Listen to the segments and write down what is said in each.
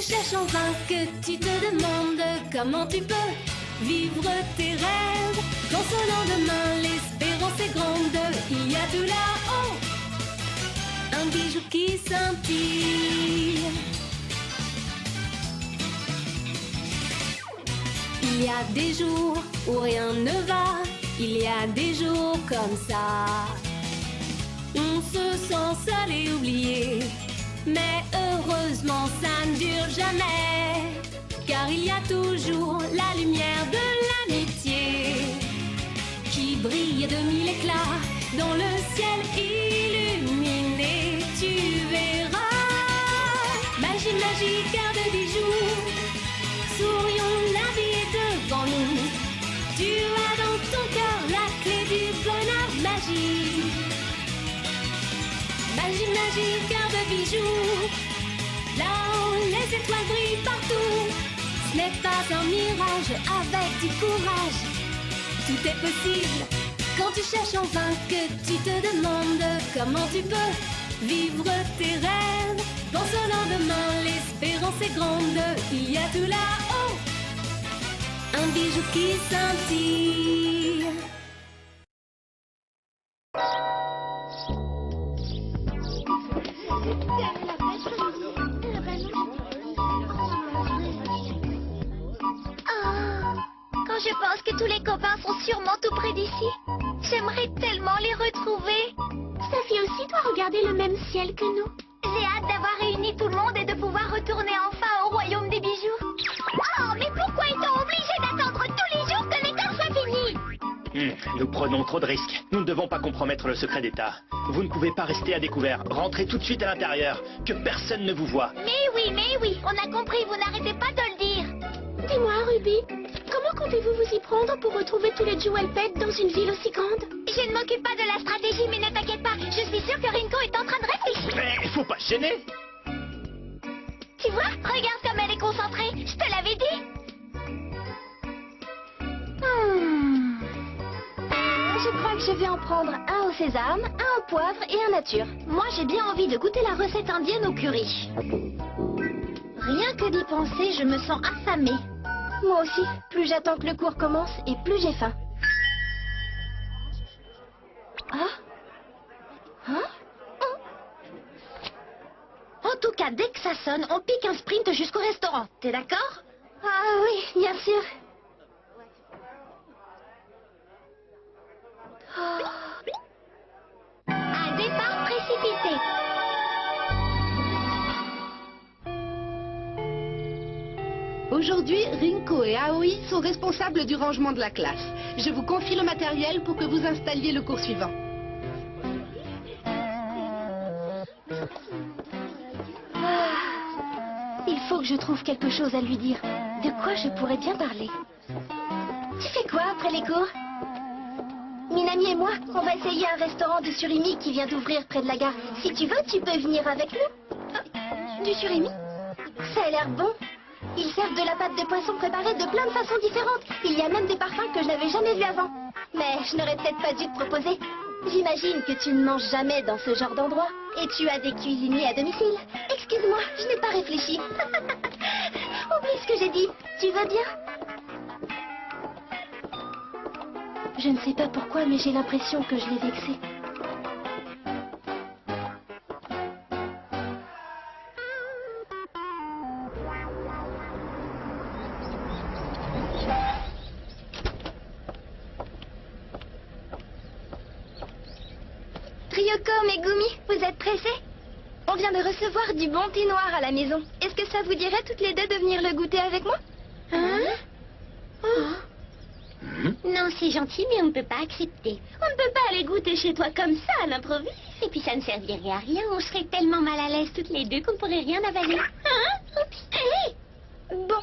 tu cherches en vain, que tu te demandes comment tu peux vivre tes rêves. Dans ce lendemain, l'espérance est grande, il y a tout là-haut un bijou qui scintille. Il y a des jours où rien ne va, il y a des jours comme ça. On se sent seul et oublié, mais heureusement ça ne dure jamais, car il y a toujours la lumière de l'amitié qui brille de mille éclats dans le ciel illuminé. Tu verras, magie, magie, cœur de bijoux, sourions, la vie est devant nous. Tu as dans ton cœur la clé du bonheur, magie. Magie, magie, cœur de bijoux, là-haut les étoiles brillent partout. Ce n'est pas un mirage, avec du courage, tout est possible. Quand tu cherches en vain, que tu te demandes comment tu peux vivre tes rêves. Dans ce lendemain, l'espérance est grande, il y a tout là-haut un bijou qui scintille. Quand je pense que tous les copains sont sûrement tout près d'ici, j'aimerais tellement les retrouver. Sophie aussi doit regarder le même ciel que nous. J'ai hâte d'avoir réuni tout le monde et de pouvoir retourner enfin au royaume des bijoux. Oh, mais pourquoi est-on obligé d'attendre tous les jours que l'école soit finie? Nous prenons trop de risques. Nous ne devons pas compromettre le secret d'État. Vous ne pouvez pas rester à découvert. Rentrez tout de suite à l'intérieur. Que personne ne vous voie. Mais oui, on a compris, vous n'arrêtez pas de le dire. Dis-moi, Ruby, comment comptez-vous vous y prendre pour retrouver tous les Jewel Pets dans une ville aussi grande? Je ne m'occupe pas de la stratégie, mais ne t'inquiète pas, je suis sûre que Rinko est en train de réfléchir. Mais faut pas se gêner. Tu vois, regarde comme elle est concentrée, je te l'avais dit. Je crois que je vais en prendre un au sésame, un au poivre et un nature. Moi, j'ai bien envie de goûter la recette indienne au curry. Rien que d'y penser, je me sens affamée. Moi aussi, plus j'attends que le cours commence et plus j'ai faim. En tout cas, dès que ça sonne, on pique un sprint jusqu'au restaurant. T'es d'accord? Ah oui, bien sûr. Un départ précipité. Aujourd'hui, Rinko et Aoi sont responsables du rangement de la classe. Je vous confie le matériel pour que vous installiez le cours suivant. Il faut que je trouve quelque chose à lui dire. De quoi je pourrais bien parler? Tu fais quoi après les cours? Minami et moi, on va essayer un restaurant de surimi qui vient d'ouvrir près de la gare. Si tu veux, tu peux venir avec nous. Du surimi? Ça a l'air bon. Ils servent de la pâte de poisson préparée de plein de façons différentes. Il y a même des parfums que je n'avais jamais vus avant. Mais je n'aurais peut-être pas dû te proposer. J'imagine que tu ne manges jamais dans ce genre d'endroit. Et tu as des cuisiniers à domicile. Excuse-moi, je n'ai pas réfléchi. Oublie ce que j'ai dit. Tu vas bien? Je ne sais pas pourquoi, mais j'ai l'impression que je l'ai vexé. Ryoko, Megumi, vous êtes pressés? On vient de recevoir du bon thé noir à la maison. Est-ce que ça vous dirait toutes les deux de venir le goûter avec moi? Hein? Non, c'est gentil, mais on ne peut pas accepter. On ne peut pas aller goûter chez toi comme ça, à l'improviste. Et puis ça ne servirait à rien. On serait tellement mal à l'aise toutes les deux qu'on ne pourrait rien avaler. Hein? Oups. Hey! Bon.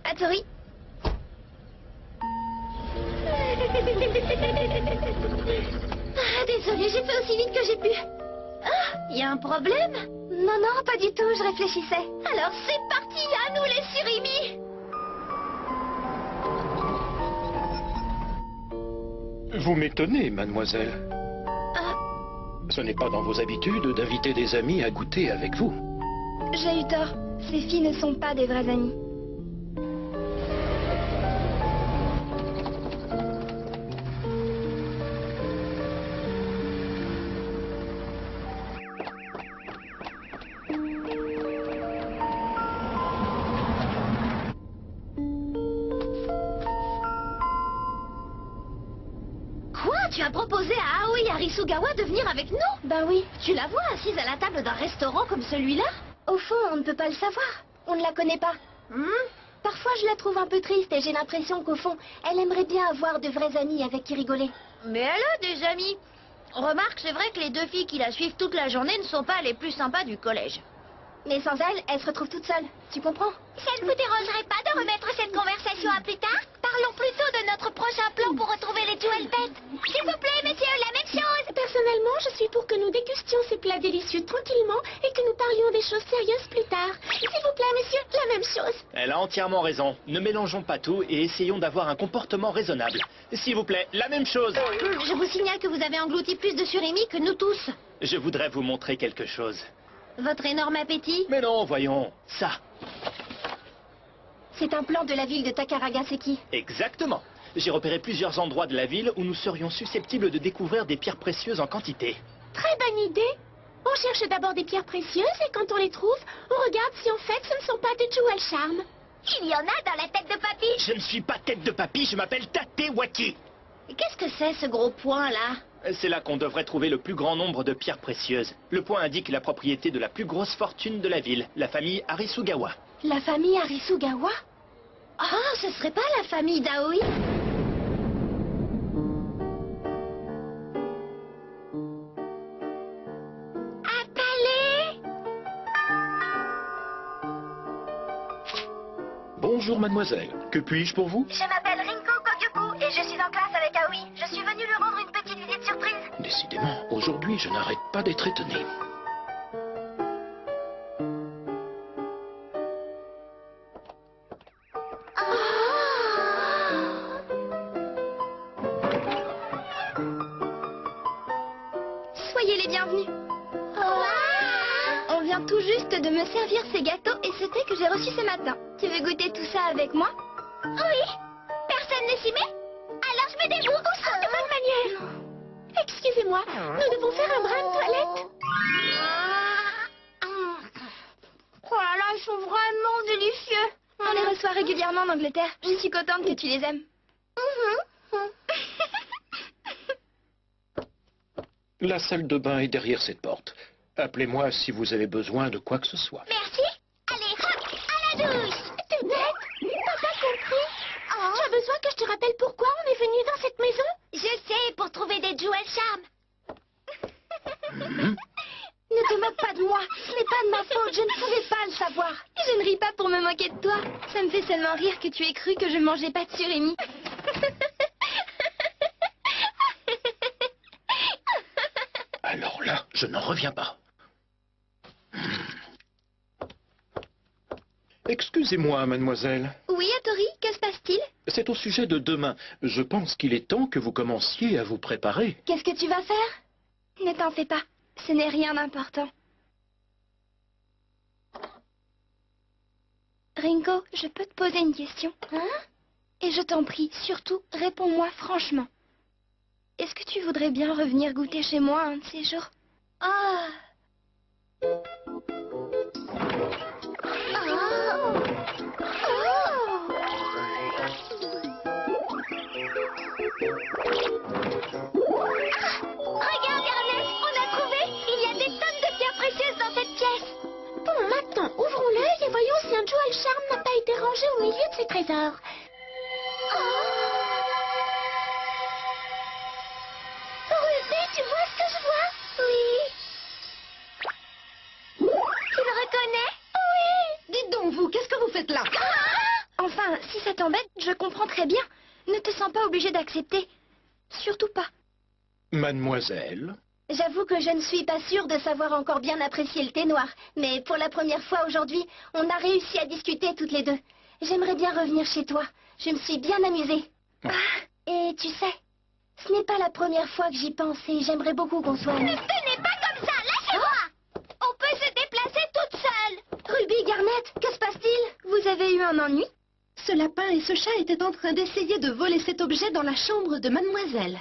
Hattori. Désolée, j'ai fait aussi vite que j'ai pu. Il y a un problème? Non, non, pas du tout, je réfléchissais. Alors c'est parti, à nous les surimi! Vous m'étonnez, mademoiselle. Ce n'est pas dans vos habitudes d'inviter des amis à goûter avec vous. J'ai eu tort. Ces filles ne sont pas des vraies amies. Quoi? Tu as proposé à Aoi Arisugawa de venir avec nous? Ben oui. Tu la vois assise à la table d'un restaurant comme celui-là? Au fond, on ne peut pas le savoir. On ne la connaît pas. Parfois, je la trouve un peu triste et j'ai l'impression qu'au fond, elle aimerait bien avoir de vrais amis avec qui rigoler. Mais elle a des amis. Remarque, c'est vrai que les deux filles qui la suivent toute la journée ne sont pas les plus sympas du collège. Mais sans elle se retrouve toute seule. Tu comprends? Ça ne vous dérangerait pas de remettre cette conversation à plus tard? Parlons plutôt de notre prochain plan pour retrouver les Jewel Pets. S'il vous plaît, messieurs, la même chose. Personnellement, je suis pour que nous dégustions ces plats délicieux tranquillement et que nous parlions des choses sérieuses plus tard. S'il vous plaît, messieurs, la même chose. Elle a entièrement raison. Ne mélangeons pas tout et essayons d'avoir un comportement raisonnable. S'il vous plaît, la même chose. Je vous signale que vous avez englouti plus de surimi que nous tous. Je voudrais vous montrer quelque chose. Votre énorme appétit? Mais non, voyons, ça. C'est un plan de la ville de Takaragaseki. Exactement. J'ai repéré plusieurs endroits de la ville où nous serions susceptibles de découvrir des pierres précieuses en quantité. Très bonne idée. On cherche d'abord des pierres précieuses et quand on les trouve, on regarde si en fait ce ne sont pas des Jewel Charm. Il y en a dans la tête de papy. Je ne suis pas tête de papy, je m'appelle Tatewaki. Qu'est-ce que c'est ce gros point là? C'est là qu'on devrait trouver le plus grand nombre de pierres précieuses. Le point indique la propriété de la plus grosse fortune de la ville, la famille Arisugawa. La famille Arisugawa? Ah, ce serait pas la famille d'Aoi? Un palais? Bonjour mademoiselle, que puis-je pour vous? Je m'appelle Rinko Kogyoku et je suis en classe avec Aoi. Je suis venue lui rendre une petite visite surprise. Décidément, aujourd'hui je n'arrête pas d'être étonné. Soyez les bienvenus. On vient tout juste de me servir ces gâteaux et ce thé que j'ai reçu ce matin. Tu veux goûter tout ça avec moi? Oui. Personne ne s'y met? Alors je me débrouille. De bonne manière. Excusez-moi, nous devons faire un brin de toilette. Oh là là, ils sont vraiment délicieux. On les reçoit régulièrement en Angleterre. Je suis contente que tu les aimes. La salle de bain est derrière cette porte. Appelez-moi si vous avez besoin de quoi que ce soit. Merci. Allez, hop, à la douche. T'es bête? T'as pas compris? Tu as besoin que je te rappelle pourquoi on est venu dans cette maison? Je sais, pour trouver des Jewel Charm. Ne te moque pas de moi. Ce n'est pas de ma faute. Je ne pouvais pas le savoir. Je ne ris pas pour me moquer de toi. Ça me fait seulement rire que tu aies cru que je mangeais pas de surimi. Alors là, je n'en reviens pas. Excusez-moi, mademoiselle. Oui, Hattori, que se passe-t-il? C'est au sujet de demain. Je pense qu'il est temps que vous commenciez à vous préparer. Qu'est-ce que tu vas faire? Ne t'en fais pas. Ce n'est rien d'important. Rinko, je peux te poser une question? Hein? Et je t'en prie, surtout, réponds-moi franchement. Est-ce que tu voudrais bien revenir goûter chez moi un de ces jours? Ah! Regarde, Ernest, on a trouvé. Il y a des tonnes de pierres précieuses dans cette pièce. Bon, maintenant, ouvrons l'œil et voyons si un Jewel Charm n'a pas été rangé au milieu de ces trésors. Ruby, tu vois ce que je vois? Oui. Tu le reconnais? Oui. Dites donc, vous, qu'est-ce que vous faites là? Enfin, si ça t'embête, je comprends très bien. Ne te sens pas obligé d'accepter. Surtout pas. Mademoiselle, J'avoue que je ne suis pas sûre de savoir encore bien apprécier le thé noir. Mais pour la première fois aujourd'hui, on a réussi à discuter toutes les deux. J'aimerais bien revenir chez toi. Je me suis bien amusée. Et tu sais, ce n'est pas la première fois que j'y pense et j'aimerais beaucoup qu'on soit amis. Ne tenez pas comme ça, lâchez-moi. On peut se déplacer toute seule. un ennui? Ce lapin et ce chat étaient en train d'essayer de voler cet objet dans la chambre de mademoiselle.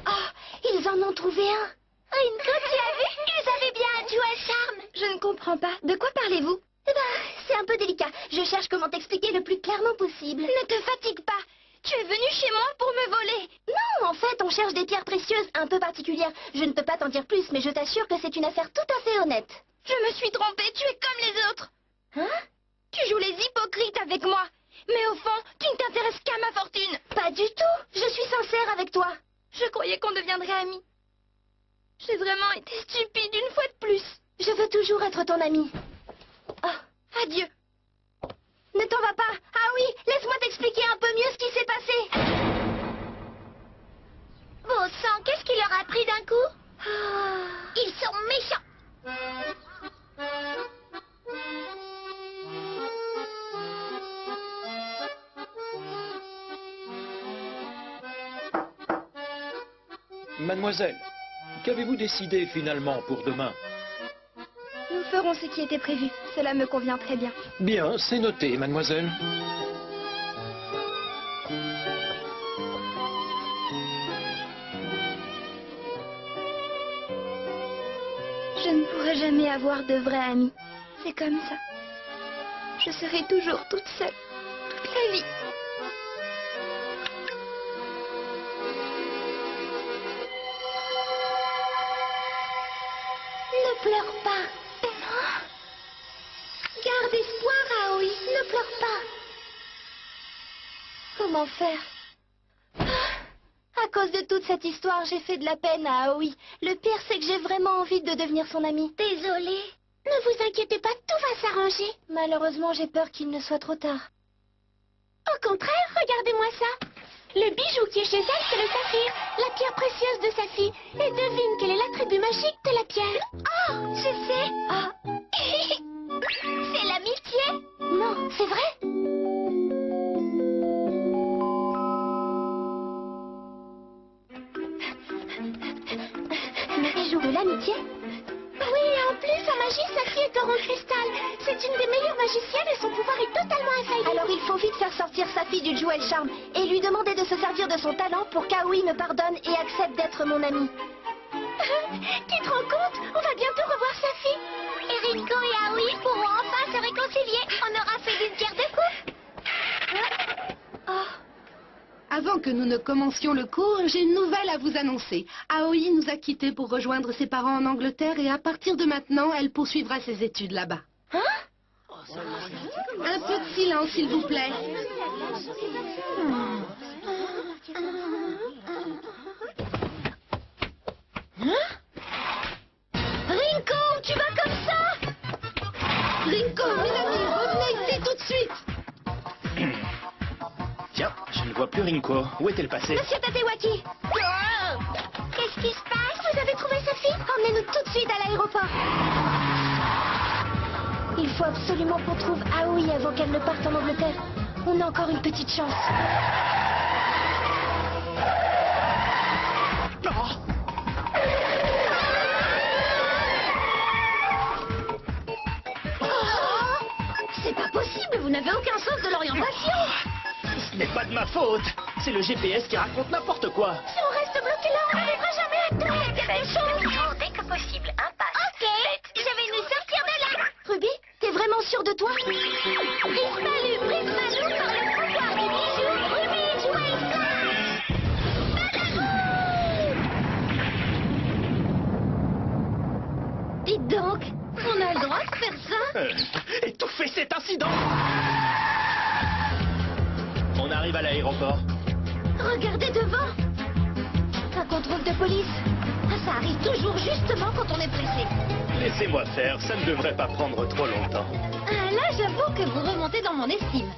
Oh, ils en ont trouvé un. Rinko, tu as vu? Ils avaient bien un duel charme. Je ne comprends pas. De quoi parlez-vous? Eh ben, c'est un peu délicat. Je cherche comment t'expliquer le plus clairement possible. Ne te fatigue pas. Tu es venu chez moi pour me voler. Non, en fait, on cherche des pierres précieuses un peu particulières. Je ne peux pas t'en dire plus, mais je t'assure que c'est une affaire tout à fait honnête. Je me suis trompée, tu es comme les autres. Hein? Tu joues les hypocrites avec moi. Mais au fond, tu ne t'intéresses qu'à ma fortune. Pas du tout. Je suis sincère avec toi. Je croyais qu'on deviendrait amis. J'ai vraiment été stupide une fois de plus. Je veux toujours être ton amie. Oh, adieu. Ne t'en va pas. Ah oui, laisse-moi t'expliquer un peu mieux ce qui s'est passé. Bon sang, qu'est-ce qui leur a pris d'un coup? Ils sont méchants. Mademoiselle, qu'avez-vous décidé finalement pour demain? Nous ferons ce qui était prévu. Cela me convient très bien. Bien, c'est noté, mademoiselle. Je ne pourrai jamais avoir de vrais amis. C'est comme ça. Je serai toujours toute seule, toute la vie. Ne pleure pas. Garde espoir, Aoi. Ne pleure pas. Comment faire? À cause de toute cette histoire, j'ai fait de la peine à Aoi. Le pire, c'est que j'ai vraiment envie de devenir son amie. Désolée. Ne vous inquiétez pas, tout va s'arranger. Malheureusement, j'ai peur qu'il ne soit trop tard. Au contraire, regardez-moi ça. Le bijou qui est chez elle, c'est le saphir, la pierre précieuse de sa fille. Et devine quel est l'attribut magique de la pierre. Oh, je sais. Ah, C'est l'amitié. non, c'est vrai? Le bijou de l'amitié? Oui, en plus, sa magie, sa fille est en cristal. C'est une des meilleures magiciennes et son pouvoir est totalement infaillible. Alors il faut vite faire sortir sa fille du Jewel Charm et lui demander de se servir de son talent pour qu'Aoi me pardonne et accepte d'être mon amie. Tu te rends compte? On va bientôt revoir sa fille. Et Rinko et Aoi pourront enfin se réconcilier. On aura fait une pierre de coupe. Oh, Avant que nous ne commencions le cours, j'ai une nouvelle à vous annoncer. Aoi nous a quittés pour rejoindre ses parents en Angleterre et à partir de maintenant, elle poursuivra ses études là-bas. Un peu de silence, s'il vous plaît. Rinko, tu vas comme ça? Rinko, Mélanie, revenez ici tout de suite. Tiens, je ne vois plus Rinko. Où est-elle passée? Monsieur Tatewaki. Qu'est-ce qui se passe? Vous avez trouvé sa fille? emmenez-nous tout de suite à l'aéroport. Il faut absolument qu'on trouve Aoi avant qu'elle ne parte en Angleterre. On a encore une petite chance. C'est pas possible, vous n'avez aucun sens de l'orientation. Ce n'est pas de ma faute. C'est le GPS qui raconte n'importe quoi. Si on reste bloqué là, on n'arrivera jamais à tout. Il y a quelque chose. Dès que possible, impasse. Ok, je vais nous sortir de là. Ruby, t'es vraiment sûre de toi? Prismalu, Prismalou, par le pouvoir des bijoux, Ruby, Jewel Flash. Dites donc, on a le droit de faire ça? Étouffer cet incident. On arrive à l'aéroport. Regardez devant. Un contrôle de police. Ça arrive toujours justement quand on est pressé. Laissez-moi faire, ça ne devrait pas prendre trop longtemps. Là, j'avoue que vous remontez dans mon estime.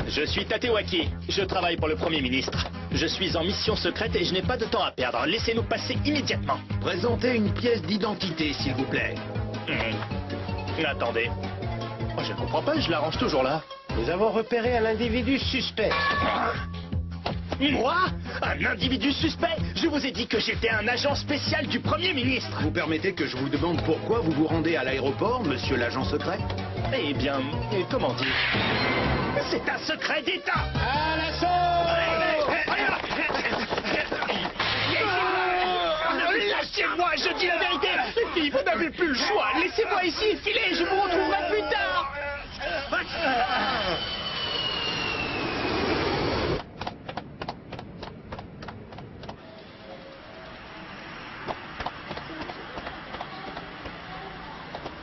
Je suis Tatewaki, je travaille pour le Premier ministre. Je suis en mission secrète et je n'ai pas de temps à perdre. Laissez-nous passer immédiatement. Présentez une pièce d'identité, s'il vous plaît. Attendez. Oh, je ne comprends pas, je la range toujours là. Nous avons repéré un individu suspect. Moi? Un individu suspect? Je vous ai dit que j'étais un agent spécial du Premier ministre. Vous permettez que je vous demande pourquoi vous vous rendez à l'aéroport, monsieur l'agent secret? Eh bien, comment dire? C'est un secret d'État. À l'assaut! Lâchez-moi, je dis la vérité. Les filles, vous n'avez plus le choix. Laissez-moi ici, filez, je vous retrouverai plus tard.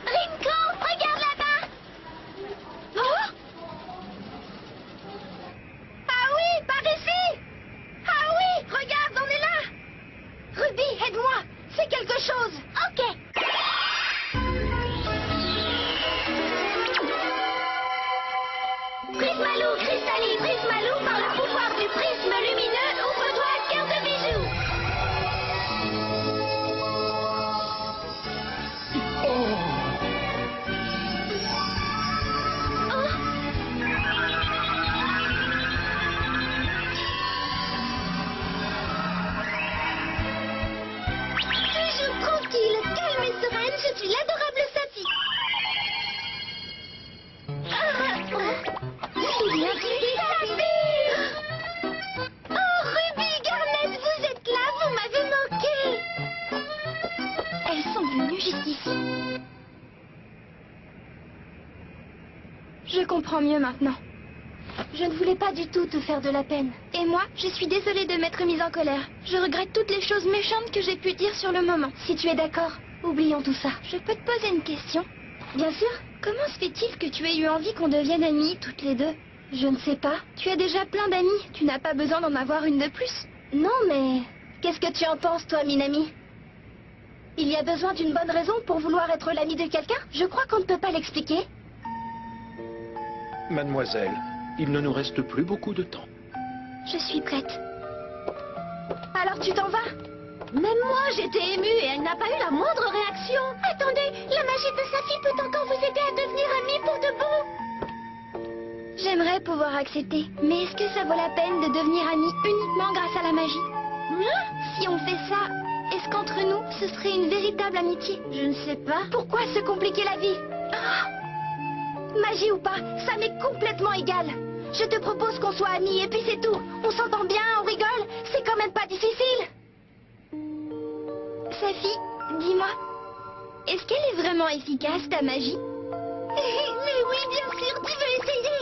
Rinko, regarde là-bas. Oh! Ah oui, par ici. Ah oui, regarde, on est là. Ruby, aide-moi. C'est quelque chose. Ok. Prismalou, Cristalline, Prismalou, par le pouvoir du prisme lumineux, ouvre-toi à cœur de bijoux. Toujours tranquille, calme et sereine, je suis l'adorable Safi. Il y a qui Safi. Oh, Ruby, Garnet, vous êtes là, vous m'avez manqué. Elles sont venues jusqu'ici. Je comprends mieux maintenant. Je ne voulais pas du tout te faire de la peine. Et moi, je suis désolée de m'être mise en colère. Je regrette toutes les choses méchantes que j'ai pu dire sur le moment. Si tu es d'accord, oublions tout ça. Je peux te poser une question? Bien sûr. Comment se fait-il que tu aies eu envie qu'on devienne amies, toutes les deux? Je ne sais pas. Tu as déjà plein d'amis. Tu n'as pas besoin d'en avoir une de plus. Non, mais... Qu'est-ce que tu en penses, toi, Minami? Il y a besoin d'une bonne raison pour vouloir être l'ami de quelqu'un? Je crois qu'on ne peut pas l'expliquer. Mademoiselle, il ne nous reste plus beaucoup de temps. Je suis prête. Alors tu t'en vas? Même moi, j'étais émue et elle n'a pas eu la moindre réaction. Attendez, la magie de Safi peut encore vous aider à devenir amie pour de bon. J'aimerais pouvoir accepter, mais est-ce que ça vaut la peine de devenir amis uniquement grâce à la magie? Si on fait ça, est-ce qu'entre nous, ce serait une véritable amitié? Je ne sais pas. Pourquoi se compliquer la vie? Magie ou pas, ça m'est complètement égal. Je te propose qu'on soit amis et puis c'est tout. On s'entend bien, on rigole, c'est quand même pas difficile. Safi, dis-moi, est-ce qu'elle est vraiment efficace, ta magie? Mais oui, bien sûr, tu veux essayer?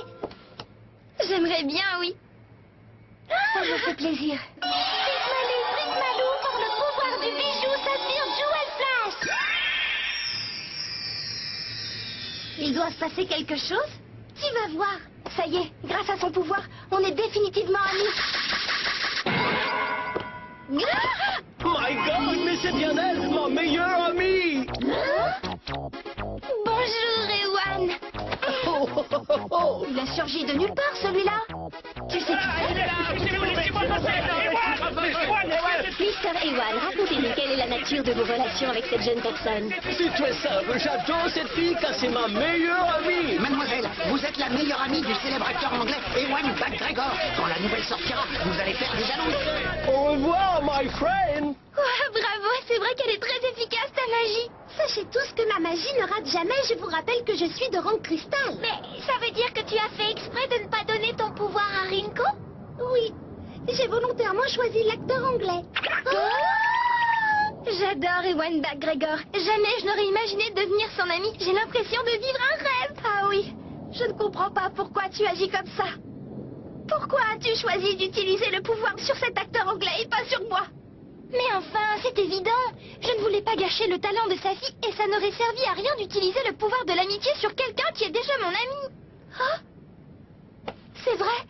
J'aimerais bien, oui. Ça me fait plaisir. Prismalou, Prismalou, par le pouvoir du bijou Saphir Jewel Flash. Il doit se passer quelque chose? Tu vas voir. Ça y est, grâce à son pouvoir, on est définitivement amis. My God, mais c'est bien elle, ma meilleure amie. Bonjour, Ewan. Il a surgi de nulle part, celui-là. Tu sais qui c'est? Mr. Ewan, racontez-nous quelle est la nature de vos relations avec cette jeune personne. C'est très simple, j'adore cette fille car c'est ma meilleure amie. Mademoiselle, vous êtes la meilleure amie du célèbre acteur anglais Ewan McGregor. Quand la nouvelle sortira, vous allez faire des jalousies. Au revoir, my friend. Oh, bravo, c'est vrai qu'elle est très efficace, ta magie. Sachez tous que ma magie ne rate jamais. Je vous rappelle que je suis de rang cristal. Mais ça veut dire que tu as fait exprès de ne pas donner ton pouvoir à Rinko? Oui, j'ai volontairement choisi l'acteur anglais. J'adore Ewan McGregor. Jamais je n'aurais imaginé devenir son ami. J'ai l'impression de vivre un rêve. Ah oui, je ne comprends pas pourquoi tu agis comme ça. Pourquoi as-tu choisi d'utiliser le pouvoir sur cet acteur anglais et pas sur moi? Mais enfin, c'est évident. Je ne voulais pas gâcher le talent de Safi et ça n'aurait servi à rien d'utiliser le pouvoir de l'amitié sur quelqu'un qui est déjà mon ami. Ah, c'est vrai?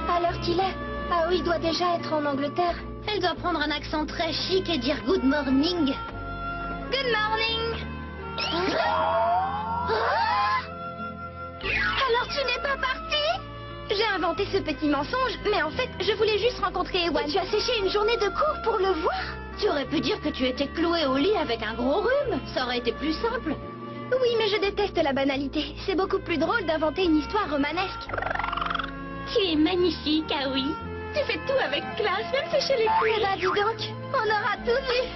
À l'heure qu'il est, Aoi doit déjà être en Angleterre. Elle doit prendre un accent très chic et dire good morning. Good morning. Alors tu n'es pas partie? J'ai inventé ce petit mensonge, mais en fait, je voulais juste rencontrer Ewan. Et tu as séché une journée de cours pour le voir? Tu aurais pu dire que tu étais cloué au lit avec un gros rhume. Ça aurait été plus simple. Oui, mais je déteste la banalité. C'est beaucoup plus drôle d'inventer une histoire romanesque. Tu es magnifique, Aoi. Tu fais tout avec classe, même sécher les Eh pluies. ben, dis donc, on aura tout vu.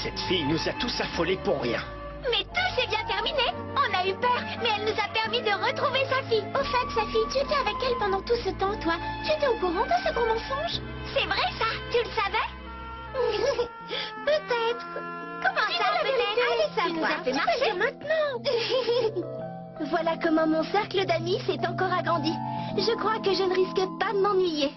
Cette fille nous a tous affolés pour rien. Mais tout s'est bien terminé. On a eu peur, mais elle nous a permis de retrouver sa fille. Au fait, sa fille, tu étais avec elle pendant tout ce temps, toi. Tu étais au courant de ce gros mensonge? C'est vrai, ça? Tu le savais? Peut-être. Comment ça, peut-être? Allez Tu nous as fait marcher maintenant. Voilà comment mon cercle d'amis s'est encore agrandi. Je crois que je ne risque pas de m'ennuyer.